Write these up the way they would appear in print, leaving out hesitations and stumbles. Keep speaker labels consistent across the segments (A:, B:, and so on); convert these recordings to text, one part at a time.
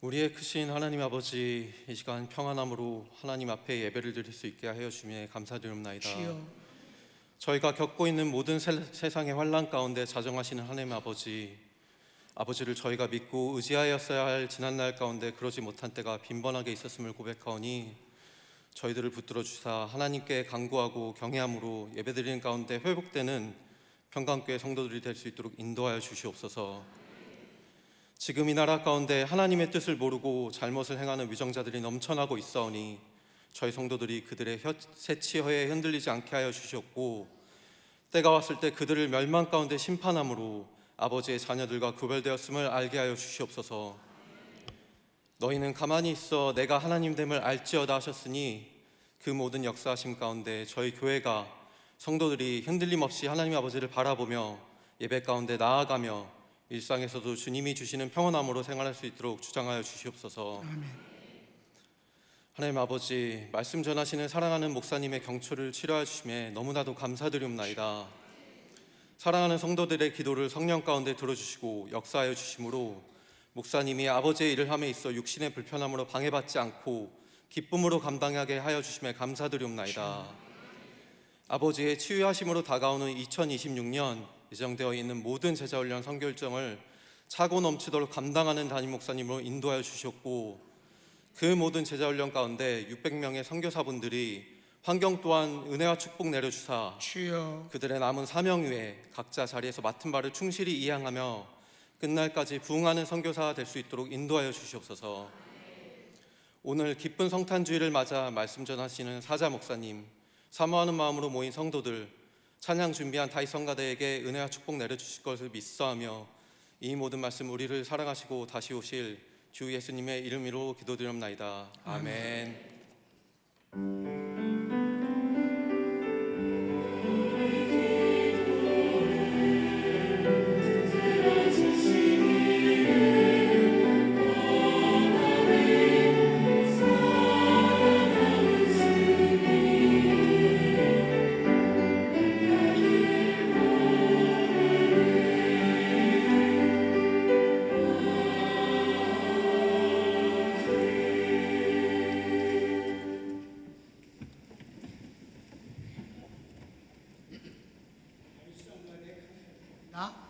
A: 우리의 크신 하나님 아버지, 이 시간 평안함으로 하나님 앞에 예배를 드릴 수 있게 하여 주심에 감사드립나이다.
B: 주여,
A: 저희가 겪고 있는 모든 세상의 환난 가운데 자정하시는 하나님 아버지를 저희가 믿고 의지하였어야 할 지난날 가운데 그러지 못한 때가 빈번하게 있었음을 고백하오니 저희들을 붙들어 주사 하나님께 간구하고 경외함으로 예배드리는 가운데 회복되는 평강교회 성도들이 될 수 있도록 인도하여 주시옵소서. 지금 이 나라 가운데 하나님의 뜻을 모르고 잘못을 행하는 위정자들이 넘쳐나고 있사오니 저희 성도들이 그들의 새치허에 흔들리지 않게 하여 주시옵고, 때가 왔을 때 그들을 멸망 가운데 심판함으로 아버지의 자녀들과 구별되었음을 알게 하여 주시옵소서. 너희는 가만히 있어 내가 하나님됨을 알지어다 하셨으니 그 모든 역사하심 가운데 저희 교회가 성도들이 흔들림 없이 하나님 아버지를 바라보며 예배 가운데 나아가며 일상에서도 주님이 주시는 평안함으로 생활할 수 있도록 주장하여 주시옵소서.
B: 아멘.
A: 하나님 아버지, 말씀 전하시는 사랑하는 목사님의 경초를 치료해 주심에 너무나도 감사드립나이다. 사랑하는 성도들의 기도를 성령 가운데 들어주시고 역사하여 주심으로 목사님이 아버지의 일을 함에 있어 육신의 불편함으로 방해받지 않고 기쁨으로 감당하게 하여 주심에 감사드립나이다. 아버지의 치유하심으로 다가오는 2026년 예정되어 있는 모든 제자훈련 선교 일정을 차고 넘치도록 감당하는 담임 목사님으로 인도하여 주셨고, 그 모든 제자훈련 가운데 600명의 선교사분들이 환경 또한 은혜와 축복 내려주사
B: 주여,
A: 그들의 남은 사명 위에 각자 자리에서 맡은 바를 충실히 이행하며 끝날까지 부응하는 선교사가 될 수 있도록 인도하여 주시옵소서. 오늘 기쁜 성탄주의를 맞아 말씀 전하시는 사자 목사님, 사모하는 마음으로 모인 성도들, 찬양 준비한 다윗 성가대에게 은혜와 축복 내려주실 것을 믿사하며 이 모든 말씀 우리를 사랑하시고 다시 오실 주 예수님의 이름으로 기도드립나이다. 아멘.
B: 나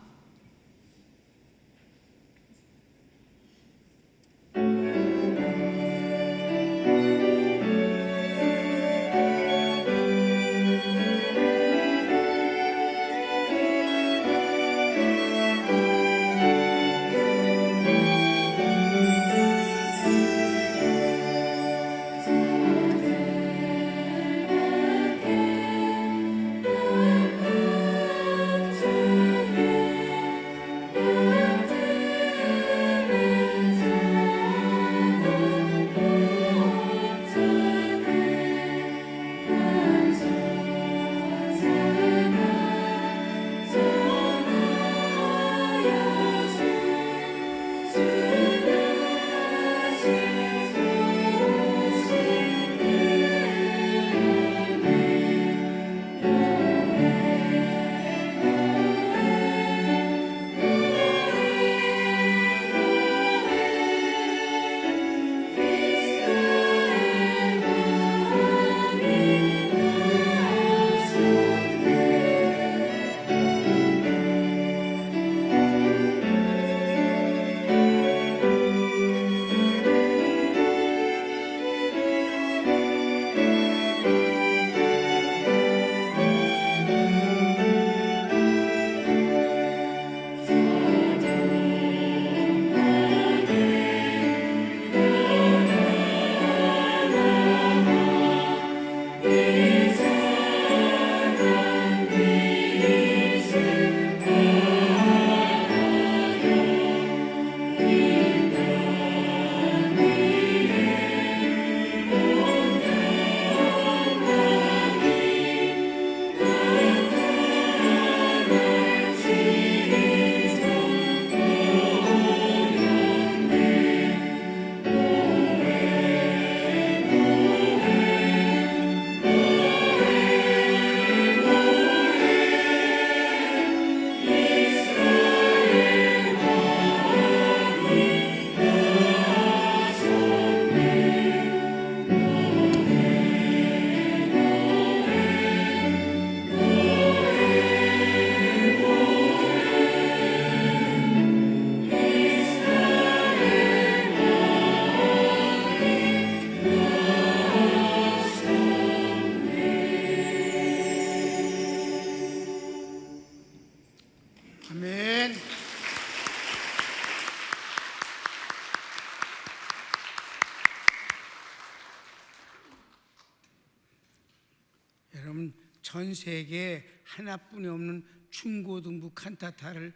B: 전 세계에 하나뿐이 없는 중고등부 칸타타를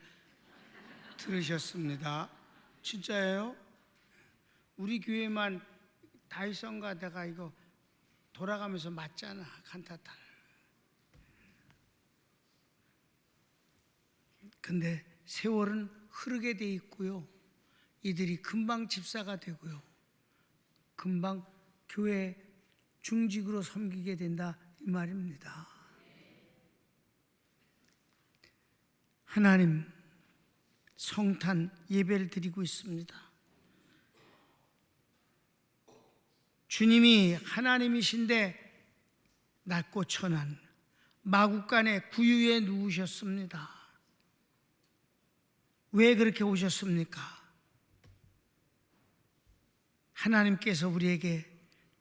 B: 들으셨습니다. 진짜예요? 우리 교회만 다이성가 내가 이거 돌아가면서 맞잖아, 칸타타를. 근데 세월은 흐르게 돼 있고요. 이들이 금방 집사가 되고요. 금방 교회 중직으로 섬기게 된다 이 말입니다. 하나님 성탄 예배를 드리고 있습니다. 주님이 하나님이신데 낮고 천한 마국간의 구유에 누우셨습니다. 왜 그렇게 오셨습니까? 하나님께서 우리에게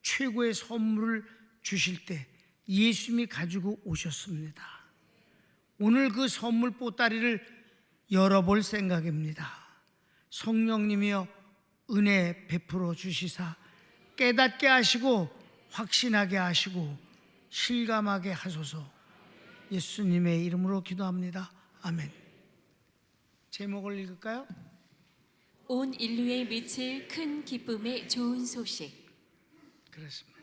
B: 최고의 선물을 주실 때 예수님이 가지고 오셨습니다. 오늘 그 선물 보따리를 열어볼 생각입니다. 성령님이여 은혜 베풀어 주시사 깨닫게 하시고 확신하게 하시고 실감하게 하소서. 예수님의 이름으로 기도합니다. 아멘. 제목을 읽을까요?
C: 온 인류에 미칠 큰 기쁨의 좋은 소식.
B: 그렇습니다.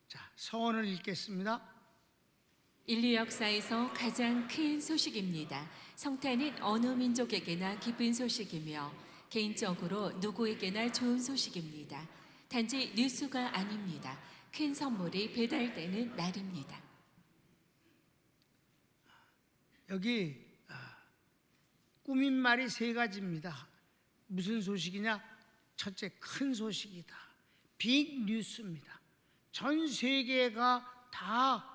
B: 자, 서원을 읽겠습니다.
C: 인류 역사에서 가장 큰 소식입니다. 성탄은 어느 민족에게나 기쁜 소식이며 개인적으로 누구에게나 좋은 소식입니다. 단지 뉴스가 아닙니다. 큰 선물이 배달되는 날입니다.
B: 여기 꾸민 말이 세 가지입니다. 무슨 소식이냐? 첫째, 큰 소식이다. 빅 뉴스입니다. 전 세계가 다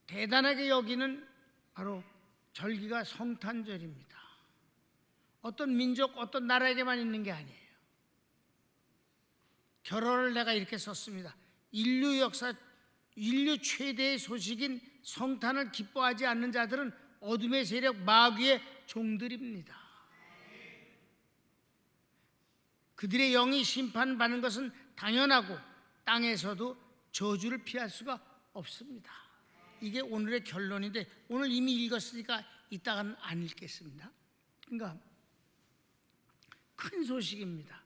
B: 대단하게 여기는 바로 절기가 성탄절입니다. 어떤 민족, 어떤 나라에게만 있는 게 아니에요. 결어를 내가 이렇게 썼습니다. 인류 역사, 인류 최대의 소식인 성탄을 기뻐하지 않는 자들은 어둠의 세력 마귀의 종들입니다. 그들의 영이 심판받는 것은 당연하고 땅에서도 저주를 피할 수가 없습니다. 이게 오늘의 결론인데 오늘 이미 읽었으니까 이따가는 안 읽겠습니다. 그러니까 큰 소식입니다.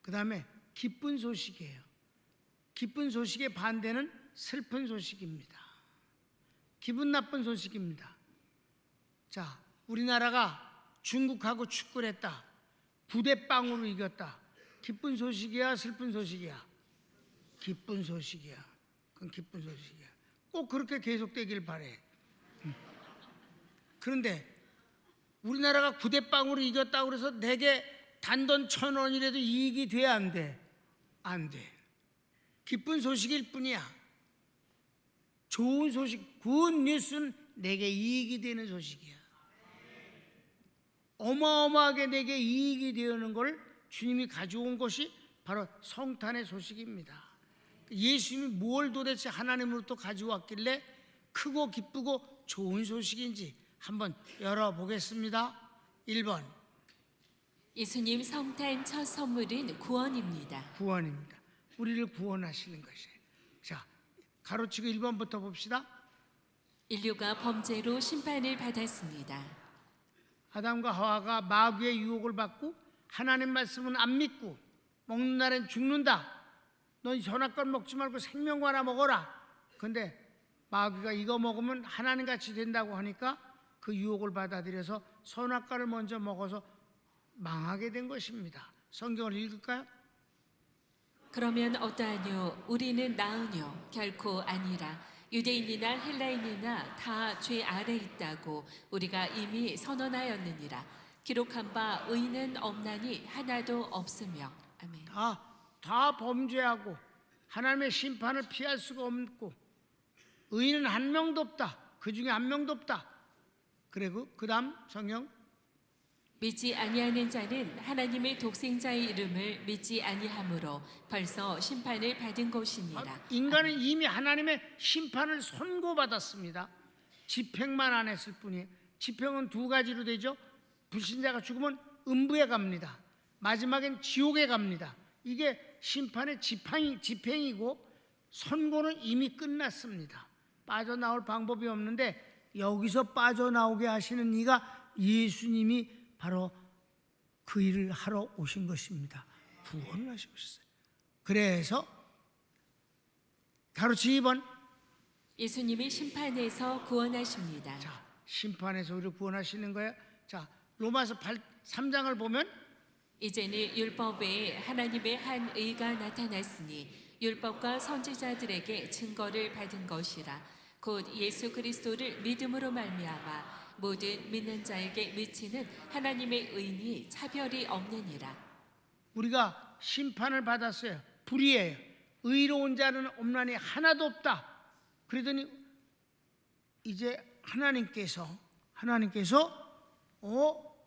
B: 그 다음에 기쁜 소식이에요. 기쁜 소식의 반대는 슬픈 소식입니다. 기분 나쁜 소식입니다. 자, 우리나라가 중국하고 축구를 했다. 9대0으로 이겼다. 기쁜 소식이야, 슬픈 소식이야? 기쁜 소식이야. 그건 기쁜 소식이야. 꼭 그렇게 계속되길 바래. 그런데 우리나라가 9대0으로 이겼다고 해서 내게 단돈 1,000원이라도 이익이 돼야 안 돼? 안 돼. 기쁜 소식일 뿐이야. 좋은 소식, 굿 뉴스는 내게 이익이 되는 소식이야. 어마어마하게 내게 이익이 되는 걸 주님이 가져온 것이 바로 성탄의 소식입니다. 예수님이 뭘 도대체 하나님으로부터 가져왔길래 크고 기쁘고 좋은 소식인지 한번 열어보겠습니다. 1번
C: 예수님 성탄 첫 선물은 구원입니다.
B: 구원입니다. 우리를 구원하시는 것이에요. 자, 가로치고 1번부터 봅시다.
C: 인류가 범죄로 심판을 받았습니다.
B: 아담과 하와가 마귀의 유혹을 받고 하나님 말씀은 안 믿고 먹는 날엔 죽는다. 넌 선악과를 먹지 말고 생명과나 먹어라. 근데 마귀가 이거 먹으면 하나님같이 된다고 하니까 그 유혹을 받아들여서 선악과를 먼저 먹어서 망하게 된 것입니다. 성경을 읽을까요?
C: 그러면 어떠하뇨? 우리는 나으뇨? 결코 아니라. 유대인이나 헬라인이나 다 죄 아래 있다고 우리가 이미 선언하였느니라. 기록한 바 의는 없나니 하나도 없으며. 아멘.
B: 다 범죄하고 하나님의 심판을 피할 수가 없고 의인은 한 명도 없다. 그 중에 한 명도 없다. 그리고 그 다음 성경
C: 믿지 아니하는 자는 하나님의 독생자의 이름을 믿지 아니하므로 벌써 심판을 받은 것이니라.
B: 인간은 이미 하나님의 심판을 선고받았습니다. 집행만 안 했을 뿐이에요. 집행은 두 가지로 되죠. 불신자가 죽으면 음부에 갑니다. 마지막엔 지옥에 갑니다. 이게 심판의 집행이고 선고는 이미 끝났습니다. 빠져나올 방법이 없는데 여기서 빠져나오게 하시는 이가 예수님이 바로 그 일을 하러 오신 것입니다. 구원을 하시고 오셨어요. 그래서 가로치 2번,
C: 예수님이 심판에서 구원하십니다.
B: 자, 심판에서 우리를 구원하시는 거예요. 자, 로마서 3장을 보면
C: 이제는 율법 외에 하나님의 한 의가 나타났으니 율법과 선지자들에게 증거를 받은 것이라. 곧 예수 그리스도를 믿음으로 말미암아 모든 믿는 자에게 미치는 하나님의 의니 차별이 없느니라.
B: 우리가 심판을 받았어요. 불의해요. 의로운 자는 없나니 하나도 없다. 그러더니 이제 하나님께서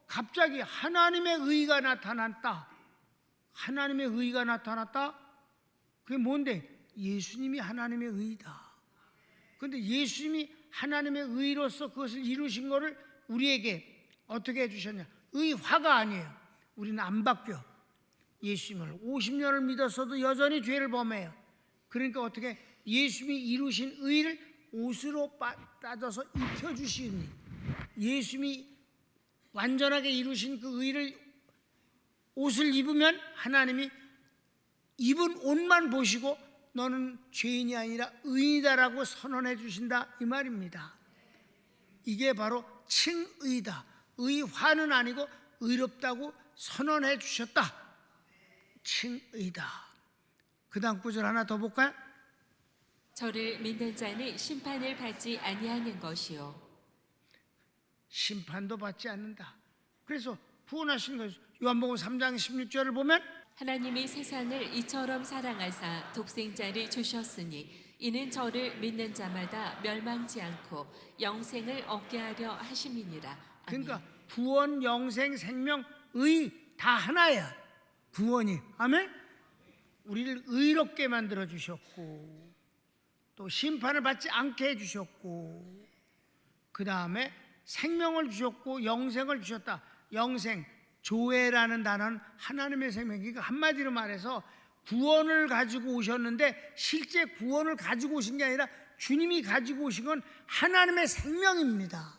B: 갑자기 하나님의 의가 나타났다. 하나님의 의가 나타났다. 그게 뭔데? 예수님이 하나님의 의다. 그런데 예수님이 하나님의 의로서 그것을 이루신 것을 우리에게 어떻게 해주셨냐? 의화가 아니에요. 우리는 안 바뀌어. 예수님을 50년을 믿었어도 여전히 죄를 범해요. 그러니까 어떻게 예수님이 이루신 의를 옷으로 따져서 입혀주시니, 예수님이 완전하게 이루신 그 의를 옷을 입으면 하나님이 입은 옷만 보시고 너는 죄인이 아니라 의인이다라고 선언해 주신다 이 말입니다. 이게 바로 칭의다. 의화는 아니고 의롭다고 선언해 주셨다. 칭의다. 그 다음 구절 하나 더 볼까요?
C: 저를 믿는 자는 심판을 받지 아니하는 것이요.
B: 심판도 받지 않는다. 그래서 구원하신 것이 요한복음 3장 16절을 보면
C: 하나님이 세상을 이처럼 사랑하사 독생자를 주셨으니 이는 저를 믿는 자마다 멸망치 않고 영생을 얻게 하려 하심이니라. 아멘.
B: 그러니까 구원, 영생, 생명, 의 다 하나야. 구원이. 아멘. 우리를 의롭게 만들어 주셨고 또 심판을 받지 않게 해 주셨고 그 다음에 생명을 주셨고 영생을 주셨다. 영생, 조회라는 단어는 하나님의 생명. 그러니까 한마디로 말해서 구원을 가지고 오셨는데 실제 구원을 가지고 오신 게 아니라 주님이 가지고 오신 건 하나님의 생명입니다.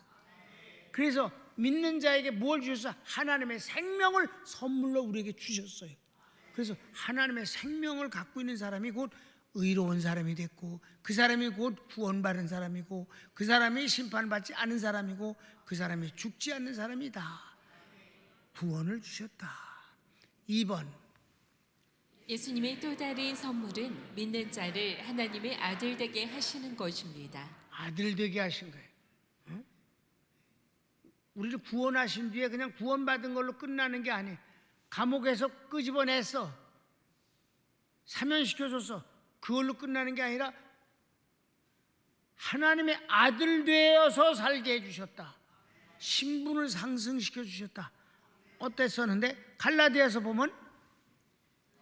B: 그래서 믿는 자에게 뭘 주셨어요? 하나님의 생명을 선물로 우리에게 주셨어요. 그래서 하나님의 생명을 갖고 있는 사람이 곧 의로운 사람이 됐고 그 사람이 곧 구원받은 사람이고 그 사람이 심판받지 않은 사람이고 그 사람이 죽지 않는 사람이다. 구원을 주셨다. 2번,
C: 예수님의 또 다른 선물은 믿는 자를 하나님의 아들 되게 하시는 것입니다.
B: 아들 되게 하신 거예요. 응? 우리를 구원하신 뒤에 그냥 구원받은 걸로 끝나는 게 아니에요. 감옥에서 끄집어냈어. 사면시켜줬어. 그걸로 끝나는 게 아니라 하나님의 아들 되어서 살게 해주셨다. 신분을 상승시켜 주셨다. 어땠었는데? 갈라디아서 보면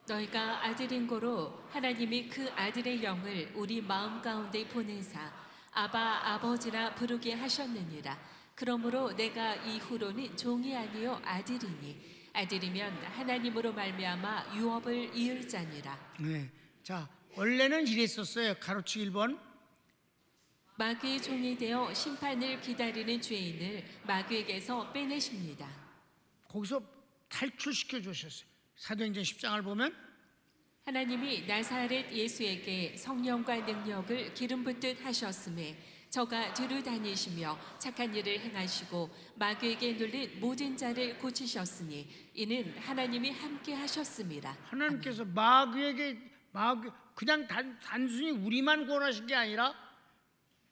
C: 너희가 아들인 고로 하나님이 그 아들의 영을 우리 마음 가운데 보내사 아바 아버지라 부르게 하셨느니라. 그러므로 내가 이후로는 종이 아니요 아들이니 아들이면 하나님으로 말미암아 유업을 이을 자니라.
B: 네. 자, 원래는 이랬었어요. 가로치 1번.
C: 마귀의 종이 되어 심판을 기다리는 죄인을 마귀에게서 빼내십니다.
B: 거기서 탈출시켜 주셨어요. 사도행전 10장을 보면
C: 하나님이 나사렛 예수에게 성령과 능력을 기름 붓듯 하셨음에 저가 두루 다니시며 착한 일을 행하시고 마귀에게 눌린 모든 자를 고치셨으니 이는 하나님이 함께 하셨음이라.
B: 하나님께서 마귀에게 그냥 단순히 우리만 구원하신 게 아니라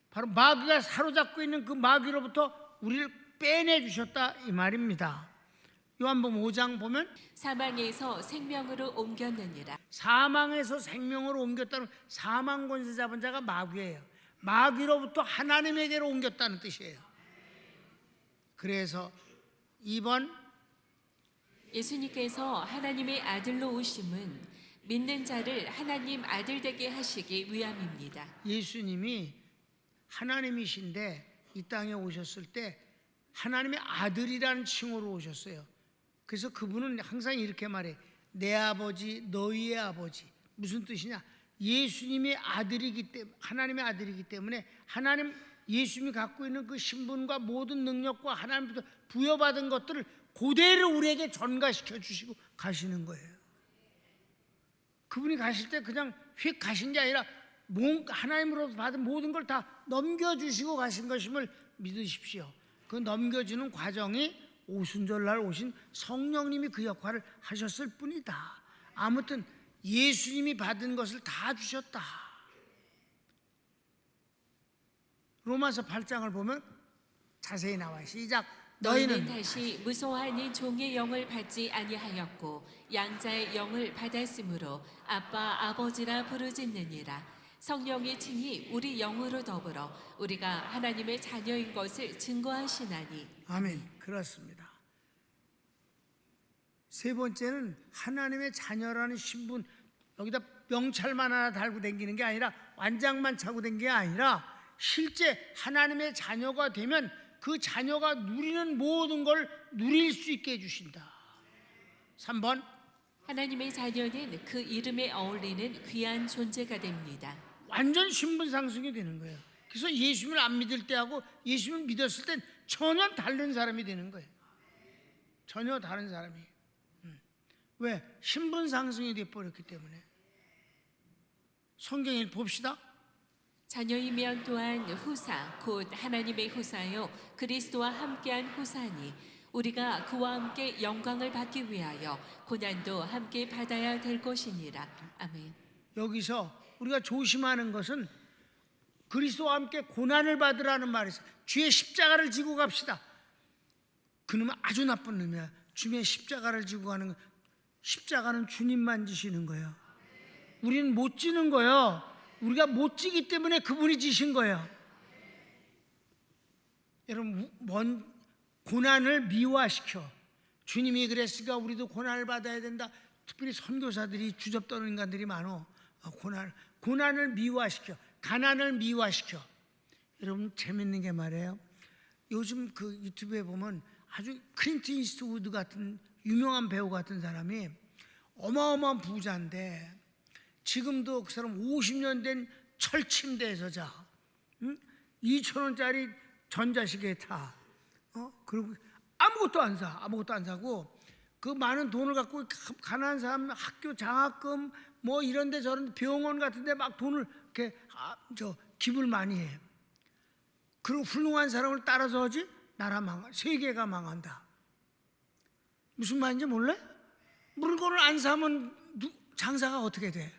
B: 바로 마귀가 사로잡고 있는 그 마귀로부터 우리를 빼내 주셨다 이 말입니다. 요한복음 5장 보면
C: 사망에서 생명으로 옮겼느니라.
B: 사망에서 생명으로 옮겼다는 사망 권세 잡은 자가 마귀예요. 마귀로부터 하나님에게로 옮겼다는 뜻이에요. 그래서 2번
C: 예수님께서 하나님의 아들로 오심은 믿는 자를 하나님 아들 되게 하시기 위함입니다.
B: 예수님이 하나님이신데 이 땅에 오셨을 때 하나님의 아들이라는 칭호로 오셨어요. 그래서 그분은 항상 이렇게 말해. 내 아버지 너희의 아버지. 무슨 뜻이냐? 예수님의 아들이기 때문에, 하나님의 아들이기 때문에 하나님 예수님이 갖고 있는 그 신분과 모든 능력과 하나님부터 부여받은 것들을 그대로 우리에게 전가시켜 주시고 가시는 거예요. 그분이 가실 때 그냥 휙 가신 게 아니라 하나님으로부터 받은 모든 걸 다 넘겨주시고 가신 것임을 믿으십시오. 그 넘겨주는 과정이 오순절날 오신 성령님이 그 역할을 하셨을 뿐이다. 아무튼 예수님이 받은 것을 다 주셨다. 로마서 8장을 보면 자세히 나와요. 시작.
C: 너희는 다시 무소하는 종의 영을 받지 아니하였고 양자의 영을 받았으므로 아빠 아버지라 부르짖느니라. 성령이 친히 우리 영으로 더불어 우리가 하나님의 자녀인 것을 증거하시나니.
B: 아멘. 그렇습니다. 세 번째는 하나님의 자녀라는 신분, 여기다 명찰만 하나 달고 다니는 게 아니라 완장만 차고 다니는 게 아니라 실제 하나님의 자녀가 되면 그 자녀가 누리는 모든 걸 누릴 수 있게 해주신다. 3번,
C: 하나님의 자녀는 그 이름에 어울리는 귀한 존재가 됩니다.
B: 완전 신분 상승이 되는 거예요. 그래서 예수님을 안 믿을 때하고 예수님을 믿었을 땐 전혀 다른 사람이 되는 거예요. 전혀 다른 사람이. 왜? 신분 상승이 되어버렸기 때문에. 성경을 봅시다.
C: 자녀이면 또한 후사 곧 하나님의 후사요 그리스도와 함께한 후사니 우리가 그와 함께 영광을 받기 위하여 고난도 함께 받아야 될 것이니라. 아멘.
B: 여기서 우리가 조심하는 것은 그리스도와 함께 고난을 받으라는 말이 있어요. 주의 십자가를 지고 갑시다. 그놈은 아주 나쁜 놈이야. 주의 십자가를 지고 가는 거. 십자가는 주님만 지시는 거예요. 우리는 못 지는 거예요. 우리가 못 지기 때문에 그분이 지신 거예요. 여러분, 고난을 미화시켜. 주님이 그랬으니까 우리도 고난을 받아야 된다. 특별히 선교사들이 주접떠는 인간들이 많어. 고난을 미화시켜. 가난을 미화시켜. 여러분, 재밌는 게 말이에요. 요즘 그 유튜브에 보면 아주 클린트 이스트우드 같은 유명한 배우 같은 사람이 어마어마한 부자인데 지금도 그 사람 50년 된 철침대에서 자. 2,000원짜리 전자시계 타. 그리고 아무것도 안 사. 아무것도 안 사고 그 많은 돈을 갖고 가난한 사람 학교 장학금 뭐 이런데 저런 병원 같은데 막 돈을 이렇게 기부를 많이 해. 그리고 훌륭한 사람을 따라서 하지 나라 세계가 망한다. 무슨 말인지 몰래? 물건을 안 사면 장사가 어떻게 돼?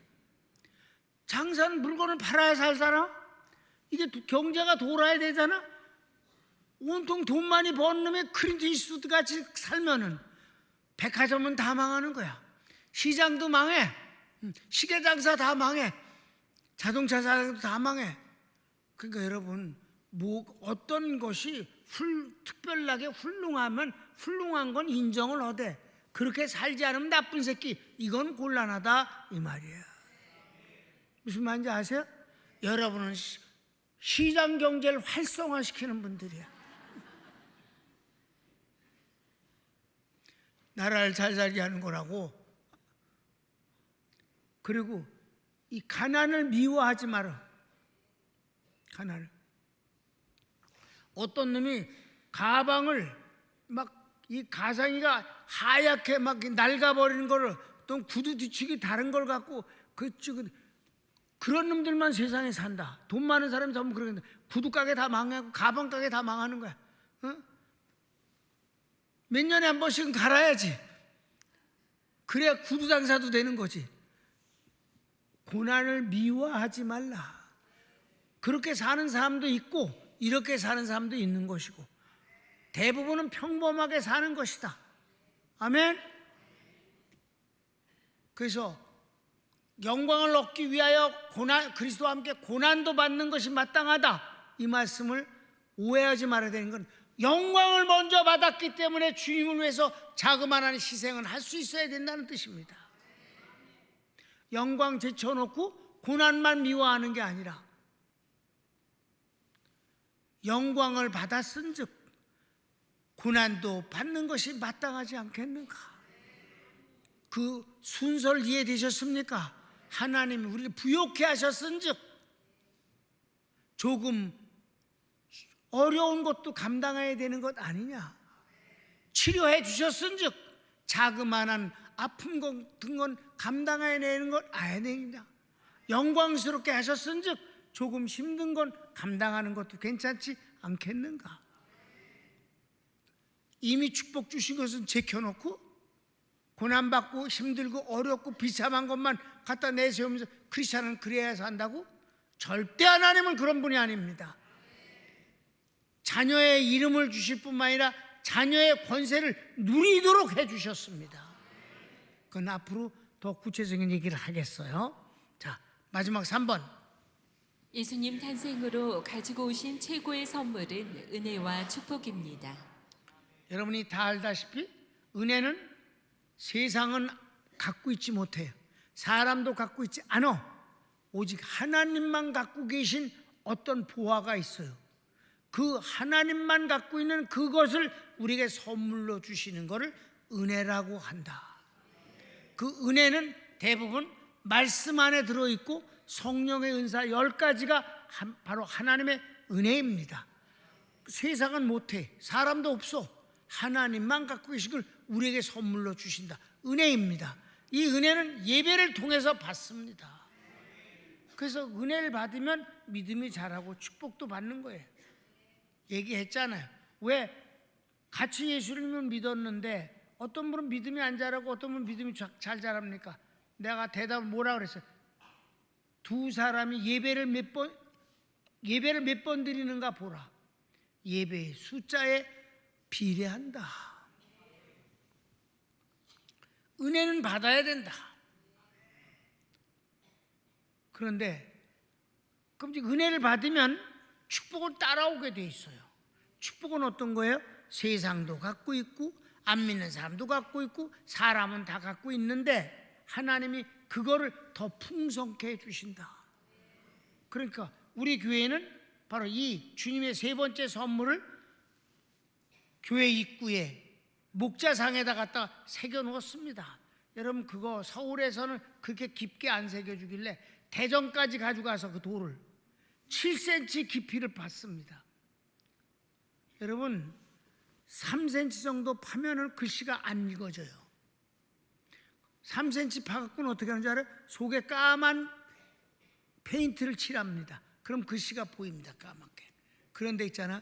B: 장사는 물건을 팔아야 살잖아. 이게 경제가 돌아야 되잖아. 온통 돈 많이 버는 놈의 클린트 이스트우드 같이 살면은 백화점은 다 망하는 거야. 시장도 망해. 시계 장사 다 망해. 자동차 사장도 다 망해. 그러니까 여러분, 어떤 것이 특별하게 훌륭하면 훌륭한 건 인정을 하되 그렇게 살지 않으면 나쁜 새끼, 이건 곤란하다 이 말이에요. 무슨 말인지 아세요? 여러분은 시장 경제를 활성화시키는 분들이야. 나라를 잘 살게 하는 거라고. 그리고 이 가난을 미워하지 마라. 가난을. 어떤 놈이 가방을 막 이 가상이가 하얗게 막 낡아버리는 거를 또 구두 뒤치기 다른 걸 갖고 그런 놈들만 세상에 산다. 돈 많은 사람이 전부 그러는데 구두 가게 다 망하고 가방 가게 다 망하는 거야. 몇 년에 한 번씩은 갈아야지. 그래야 구두 장사도 되는 거지. 고난을 미워하지 말라. 그렇게 사는 사람도 있고 이렇게 사는 사람도 있는 것이고 대부분은 평범하게 사는 것이다. 아멘. 그래서 영광을 얻기 위하여 그리스도와 함께 고난도 받는 것이 마땅하다. 이 말씀을 오해하지 말아야 되는 건 영광을 먼저 받았기 때문에 주님을 위해서 자그마한 희생은 할 수 있어야 된다는 뜻입니다. 영광 제쳐놓고 고난만 미워하는 게 아니라 영광을 받았은즉 고난도 받는 것이 마땅하지 않겠는가? 그 순서를 이해되셨습니까? 하나님이 우리를 부욕해 하셨은즉 조금 어려운 것도 감당해야 되는 것 아니냐. 치료해 주셨은즉 자그마한 아픔 같은 건 감당해야 되는 것 아니냐. 영광스럽게 하셨은즉 조금 힘든 건 감당하는 것도 괜찮지 않겠는가. 이미 축복 주신 것은 제껴놓고 고난받고 힘들고 어렵고 비참한 것만 갖다 내세우면서 크리스찬은 그래야 산다고? 절대 하나님은 그런 분이 아닙니다. 자녀의 이름을 주실 뿐만 아니라 자녀의 권세를 누리도록 해주셨습니다. 그건 앞으로 더 구체적인 얘기를 하겠어요. 자, 마지막 3번.
C: 예수님 탄생으로 가지고 오신 최고의 선물은 은혜와 축복입니다.
B: 여러분이 다 알다시피 은혜는 세상은 갖고 있지 못해요. 사람도 갖고 있지 않아. 오직 하나님만 갖고 계신 어떤 보화가 있어요. 그 하나님만 갖고 있는 그것을 우리에게 선물로 주시는 것을 은혜라고 한다. 그 은혜는 대부분 말씀 안에 들어있고 성령의 은사 10가지가 바로 하나님의 은혜입니다. 세상은 못해. 사람도 없어. 하나님만 갖고 계신 걸 우리에게 선물로 주신다. 은혜입니다. 이 은혜는 예배를 통해서 받습니다. 그래서 은혜를 받으면 믿음이 자라고 축복도 받는 거예요. 얘기했잖아요. 왜? 같이 예수님을 믿었는데 어떤 분은 믿음이 안 자라고 어떤 분은 믿음이 잘 자랍니까? 내가 대답을 뭐라 그랬어요? 두 사람이 예배를 몇 번 드리는가 보라. 예배의 숫자에 비례한다. 은혜는 받아야 된다. 그런데 그럼 은혜를 받으면 축복을 따라오게 돼 있어요. 축복은 어떤 거예요? 세상도 갖고 있고 안 믿는 사람도 갖고 있고 사람은 다 갖고 있는데 하나님이 그거를 더 풍성케 해주신다. 그러니까 우리 교회는 바로 이 주님의 세 번째 선물을 교회 입구에 목자상에다 갖다 새겨 놓았습니다. 여러분 그거 서울에서는 그렇게 깊게 안 새겨주길래 대전까지 가져가서 그 돌을 7cm 깊이를 팠습니다. 여러분 3cm 정도 파면은 글씨가 안 읽어져요. 3cm 파갖고는 어떻게 하는지 알아요? 속에 까만 페인트를 칠합니다. 그럼 글씨가 보입니다. 까맣게. 그런데 있잖아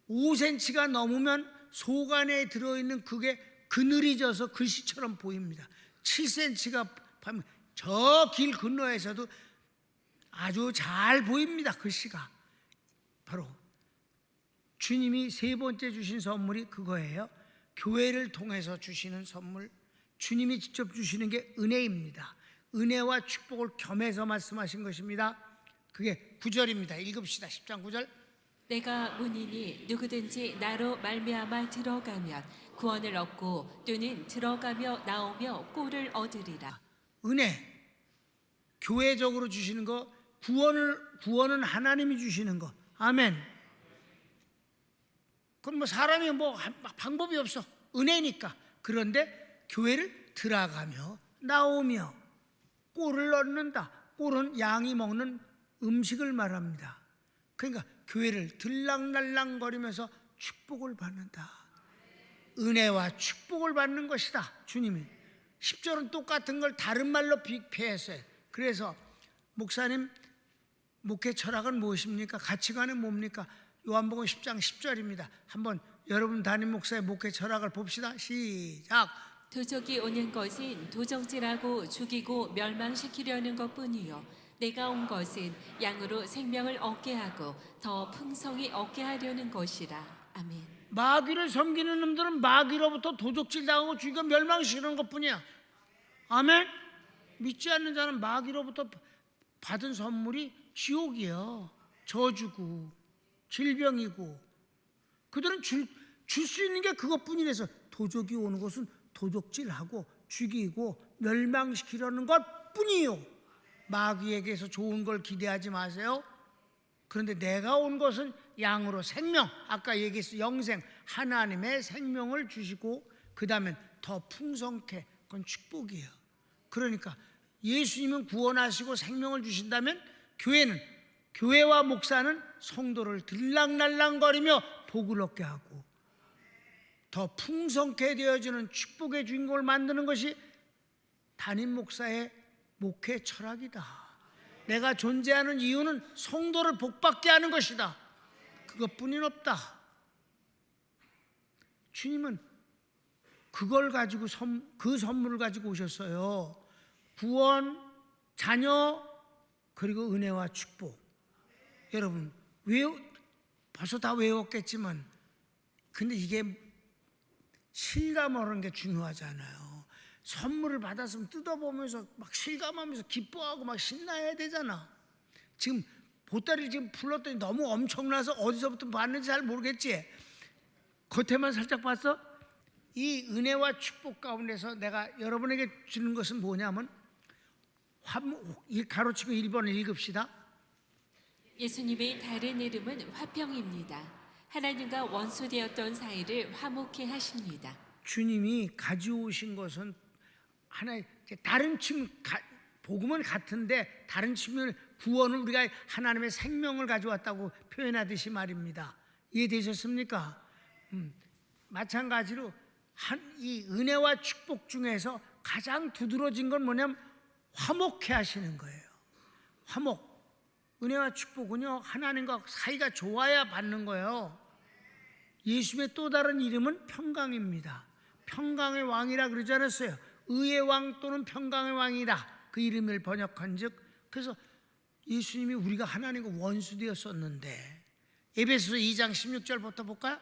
B: 5cm가 넘으면 속 안에 들어있는 그게 그늘이져서 글씨처럼 보입니다. 7cm가 파면 저 길 건너에서도 아주 잘 보입니다. 글씨가. 바로 주님이 세 번째 주신 선물이 그거예요. 교회를 통해서 주시는 선물, 주님이 직접 주시는 게 은혜입니다. 은혜와 축복을 겸해서 말씀하신 것입니다. 그게 9절입니다. 읽읍시다. 10장 9절.
C: 내가 문이니 누구든지 나로 말미암아 들어가면 구원을 얻고 또는 들어가며 나오며 꼴을 얻으리라.
B: 은혜, 교회적으로 주시는 거, 구원은 하나님이 주시는 거. 아멘. 그럼 뭐 사람이 뭐 방법이 없어. 은혜니까. 그런데 교회를 들어가며 나오며 꼴을 얻는다. 꼴은 양이 먹는 음식을 말합니다. 그러니까 교회를 들락날락거리면서 축복을 받는다. 은혜와 축복을 받는 것이다. 주님이 10절은 똑같은 걸 다른 말로 비폐했어요. 그래서 목사님 목회 철학은 무엇입니까? 가치관은 뭡니까? 요한복음 10장 10절입니다. 한번 여러분 담임 목사의 목회 철학을 봅시다. 시작.
C: 도적이 오는 것은 도적질하고 죽이고 멸망시키려는 것뿐이요 내가 온 것은 양으로 생명을 얻게 하고 더 풍성히 얻게 하려는 것이라. 아멘.
B: 마귀를 섬기는 놈들은 마귀로부터 도적질 당하고 죽이고 멸망시키는 것뿐이야. 아멘. 믿지 않는 자는 마귀로부터 받은 선물이 지옥이요, 저주고 질병이고, 그들은 줄 수 있는 게 그것뿐이라서 도적이 오는 것은 도적질하고 죽이고 멸망시키려는 것뿐이요. 마귀에게서 좋은 걸 기대하지 마세요. 그런데 내가 온 것은 양으로 생명, 아까 얘기했어, 영생, 하나님의 생명을 주시고 그 다음에 더 풍성케, 그건 축복이에요. 그러니까 예수님은 구원하시고 생명을 주신다면 교회와 목사는 성도를 들락날락거리며 복을 얻게 하고 더 풍성케 되어지는 축복의 주인공을 만드는 것이 담임 목사의 목회 철학이다. 내가 존재하는 이유는 성도를 복받게 하는 것이다. 그것뿐인 없다. 주님은 그걸 가지고 그 선물을 가지고 오셨어요. 구원, 자녀, 그리고 은혜와 축복. 여러분 벌써 다 외웠겠지만 근데 이게 실감하는 게 중요하잖아요. 선물을 받았으면 뜯어보면서 막 실감하면서 기뻐하고 막 신나야 되잖아. 지금 보따리를 지금 불렀더니 너무 엄청나서 어디서부터 봤는지 잘 모르겠지. 겉에만 살짝 봤어? 이 은혜와 축복 가운데서 내가 여러분에게 주는 것은 뭐냐면 이 가로치고 1번을 읽읍시다.
C: 예수님의 다른 이름은 화평입니다. 하나님과 원수되었던 사이를 화목케 하십니다.
B: 주님이 가져오신 것은 하나의 다른 측면, 복음은 같은데 다른 측면 구원을 우리가 하나님의 생명을 가져왔다고 표현하듯이 말입니다. 이해되셨습니까? 마찬가지로 이 은혜와 축복 중에서 가장 두드러진 건 뭐냐면 화목케 하시는 거예요. 화목. 은혜와 축복은요 하나님과 사이가 좋아야 받는 거예요. 예수님의 또 다른 이름은 평강입니다. 평강의 왕이라 그러지 않았어요. 의의 왕 또는 평강의 왕이다. 그 이름을 번역한즉 그래서 예수님이 우리가 하나님과 원수되었었는데 에베소서 2장 16절부터 볼까요?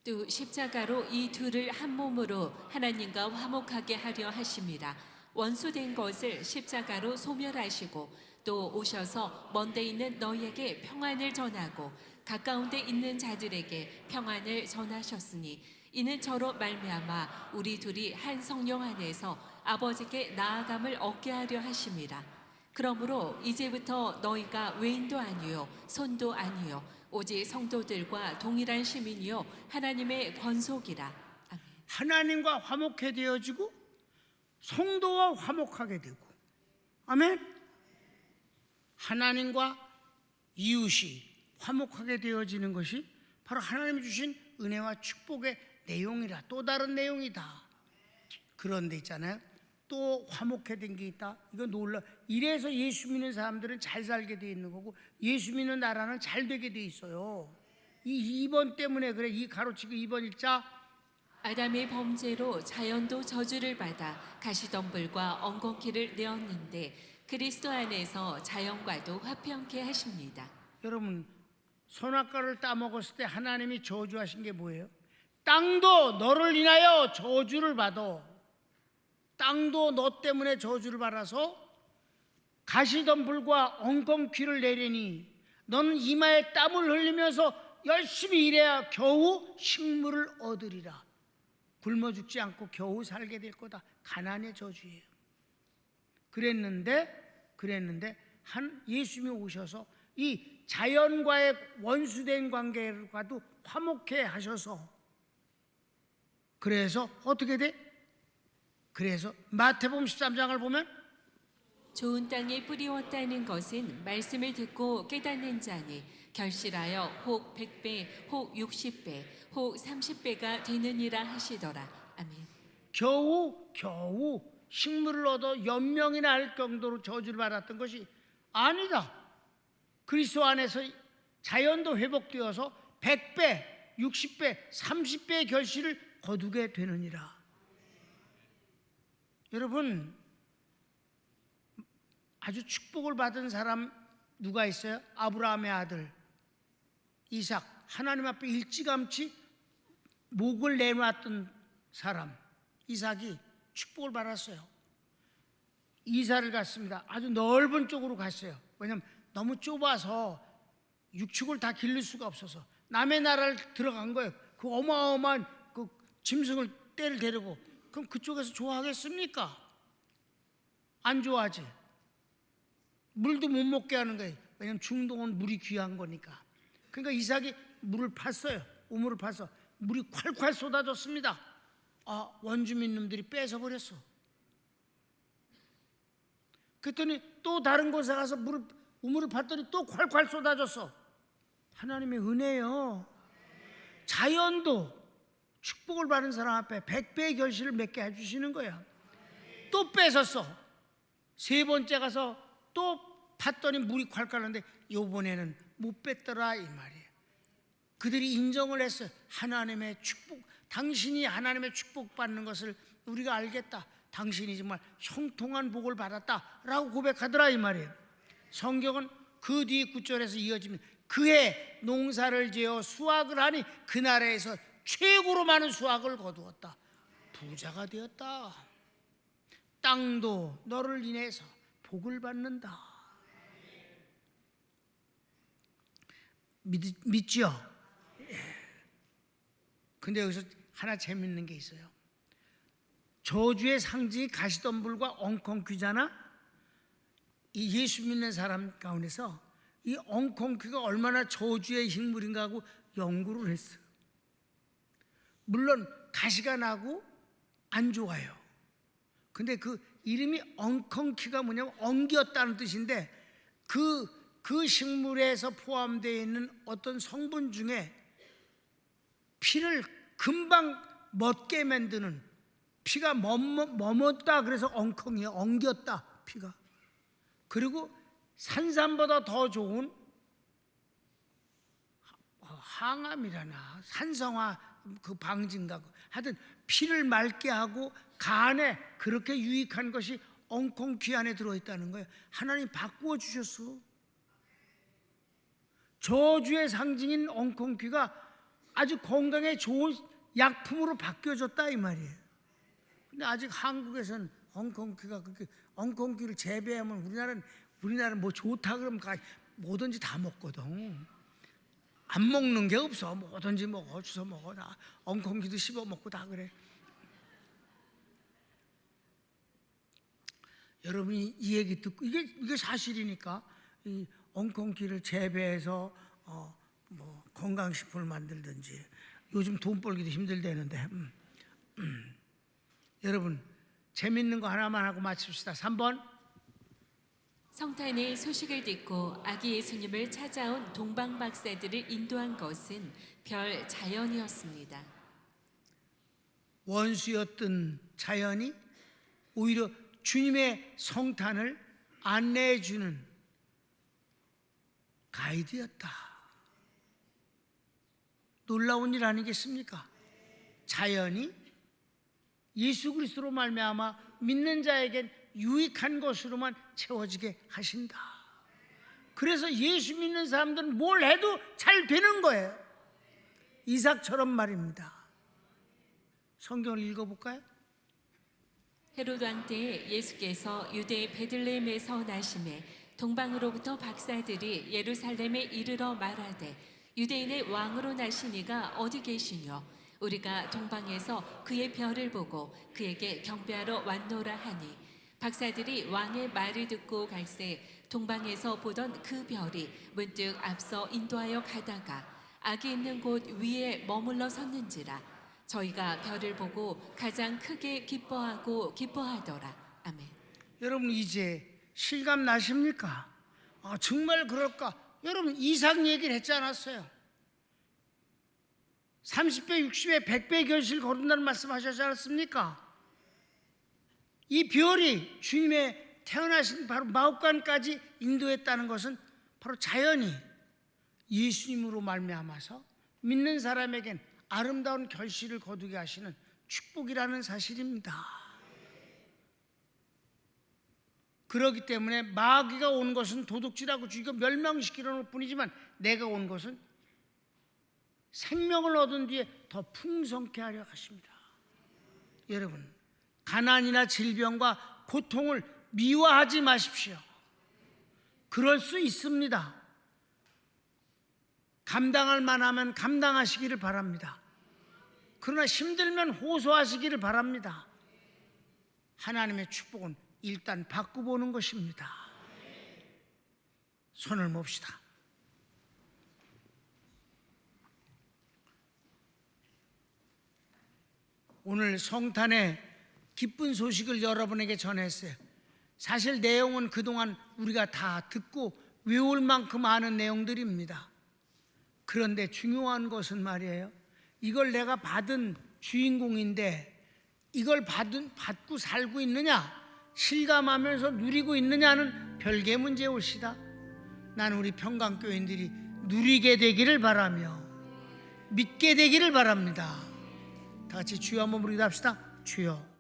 C: 또 십자가로 이 둘을 한 몸으로 하나님과 화목하게 하려 하심이라. 원수된 것을 십자가로 소멸하시고 또 오셔서 먼데 있는 너희에게 평안을 전하고 가까운 데 있는 자들에게 평안을 전하셨으니 이는 저로 말미암아 우리 둘이 한 성령 안에서 아버지께 나아감을 얻게 하려 하심이라. 그러므로 이제부터 너희가 외인도 아니요 손도 아니요 오직 성도들과 동일한 시민이요 하나님의 권속이라. 아멘.
B: 하나님과 화목해 되어지고 성도와 화목하게 되고 아멘. 하나님과 이웃이 화목하게 되어지는 것이 바로 하나님이 주신 은혜와 축복의 내용이라. 또 다른 내용이다. 그런데 있잖아요, 또 화목해 된 게 있다. 이거 놀라. 이래서 예수 믿는 사람들은 잘 살게 돼 있는 거고 예수 믿는 나라는 잘 되게 돼 있어요. 이 2번 때문에 그래. 이 가로치고 2번 읽자.
C: 아담의 범죄로 자연도 저주를 받아 가시덤불과 엉겅퀴를 내었는데 그리스도 안에서 자연과도 화평케 하십니다.
B: 여러분 선악과를 따먹었을 때 하나님이 저주하신 게 뭐예요? 땅도 너를 인하여 저주를 받아. 땅도 너 때문에 저주를 받아서 가시덤불과 엉겅퀴를 내리니 너는 이마에 땀을 흘리면서 열심히 일해야 겨우 식물을 얻으리라. 굶어 죽지 않고 겨우 살게 될 거다. 가난의 저주예요. 그랬는데 예수님이 오셔서 이 자연과의 원수된 관계과도 화목해 하셔서 그래서 어떻게 돼? 그래서 마태복음 13장을 보면
C: 좋은 땅에 뿌리웠다는 것은 말씀을 듣고 깨닫는 자니 결실하여 혹 100배, 혹 60배, 혹 30배가 되느니라 하시더라. 아멘.
B: 겨우 식물을 얻어 연명이나 할 정도로 저주를 받았던 것이 아니다. 그리스도 안에서 자연도 회복되어서 100배, 60배, 30배의 결실을 거두게 되느니라. 여러분 아주 축복을 받은 사람 누가 있어요? 아브라함의 아들 이삭. 하나님 앞에 일찌감치 목을 내놨던 사람 이삭이 축복을 받았어요. 이사를 갔습니다. 아주 넓은 쪽으로 갔어요. 왜냐하면 너무 좁아서 육축을 다 기를 수가 없어서 남의 나라를 들어간 거예요. 그 어마어마한 그 짐승을 떼를 데리고. 그럼 그쪽에서 좋아하겠습니까? 안 좋아하지. 물도 못 먹게 하는 거예요. 왜냐하면 중동은 물이 귀한 거니까. 그러니까 이삭이 물을 팠어요. 우물을 파서 물이 콸콸 쏟아졌습니다. 원주민 놈들이 뺏어버렸어. 그랬더니 또 다른 곳에 가서 우물을 팠더니 또 콸콸 쏟아졌어. 하나님의 은혜요. 자연도 축복을 받은 사람 앞에 100배의 결실을 맺게 해주시는 거야. 또 뺏었어. 세 번째 가서 또 팠더니 물이 콸콸 나는데 이번에는 못 뺐더라 이 말이에요. 그들이 인정을 했어요. 하나님의 축복, 당신이 하나님의 축복 받는 것을 우리가 알겠다. 당신이 정말 형통한 복을 받았다라고 고백하더라 이 말이에요. 성경은 그 뒤 구절에서 이어집니다. 그해 농사를 지어 수확을 하니 그 나라에서 최고로 많은 수확을 거두었다. 부자가 되었다. 땅도 너를 인해서 복을 받는다. 믿죠? 근데 여기서 하나 재밌는 게 있어요. 저주의 상징이 가시덤불과 엉겅퀴잖아. 이 예수 믿는 사람 가운데서 이 엉겅퀴가 얼마나 저주의 식물인가 하고 연구를 했어요. 물론 가시가 나고 안 좋아요. 근데 그 이름이 엉겅퀴가 뭐냐면 엉겼다는 뜻인데 그 식물에서 포함되어 있는 어떤 성분 중에 피를 금방 멎게 만드는, 피가 머뭇다 그래서 엉컹이에요. 엉겼다 피가. 그리고 산삼보다 더 좋은 항암이라나 산성화 그 방진가 하여튼 피를 맑게 하고 간에 그렇게 유익한 것이 엉겅퀴 안에 들어있다는 거예요. 하나님 바꾸어 주셨어. 저주의 상징인 엉겅퀴가 아주 건강에 좋은 약품으로 바뀌어졌다 이 말이에요. 근데 아직 한국에서는 엉겅퀴가 그렇게 엉겅퀴를 재배하면 우리나라는 뭐 좋다 그러면 뭐든지 다 먹거든. 안 먹는 게 없어. 뭐든지 먹어, 주워 먹어. 다 엉겅퀴도 씹어 먹고 다 그래. 여러분이 이 얘기 듣고 이게 사실이니까 이 엉겅퀴를 재배해서 뭐 건강식품을 만들든지 요즘 돈 벌기도 힘들대는데 여러분 재밌는 거 하나만 하고 마칩시다. 3번.
C: 성탄의 소식을 듣고 아기 예수님을 찾아온 동방 박사들을 인도한 것은 별 자연이었습니다.
B: 원수였던 자연이 오히려 주님의 성탄을 안내해 주는 가이드였다. 놀라운 일 아니겠습니까? 자연이 예수 그리스도로 말미암아 믿는 자에겐 유익한 것으로만 채워지게 하신다. 그래서 예수 믿는 사람들은 뭘 해도 잘 되는 거예요. 이삭처럼 말입니다. 성경을 읽어볼까요?
C: 헤롯 왕 때 예수께서 유대 베들레헴에서 나심에 동방으로부터 박사들이 예루살렘에 이르러 말하되 유대인의 왕으로 나시니가 어디 계시뇨? 우리가 동방에서 그의 별을 보고 그에게 경배하러 왔노라 하니 박사들이 왕의 말을 듣고 갈새 동방에서 보던 그 별이 문득 앞서 인도하여 가다가 아기 있는 곳 위에 머물러 섰는지라 저희가 별을 보고 가장 크게 기뻐하더라. 아멘.
B: 여러분 이제 실감 나십니까? 정말 그럴까? 여러분 이삭 얘기를 했지 않았어요? 30배, 60배, 100배 결실 거둔다는 말씀 하셨지 않았습니까? 이 별이 주님의 태어나신 바로 마옥간까지 인도했다는 것은 바로 자연이 예수님으로 말미암아서 믿는 사람에겐 아름다운 결실을 거두게 하시는 축복이라는 사실입니다. 그렇기 때문에 마귀가 온 것은 도둑질하고 죽이고 멸망시키려는 뿐이지만 내가 온 것은 생명을 얻은 뒤에 더 풍성케 하려 하십니다. 여러분 가난이나 질병과 고통을 미워하지 마십시오. 그럴 수 있습니다. 감당할 만하면 감당하시기를 바랍니다. 그러나 힘들면 호소하시기를 바랍니다. 하나님의 축복은 일단 바꾸보는 것입니다. 손을 뭅시다. 오늘 성탄의 기쁜 소식을 여러분에게 전했어요. 사실 내용은 그동안 우리가 다 듣고 외울 만큼 아는 내용들입니다. 그런데 중요한 것은 말이에요, 이걸 내가 받은 주인공인데 이걸 받고 살고 있느냐, 실감하면서 누리고 있느냐는 별개 문제올시다. 나는 우리 평강교인들이 누리게 되기를 바라며 믿게 되기를 바랍니다. 다 같이 주여 한번 부르기도 합시다. 주여.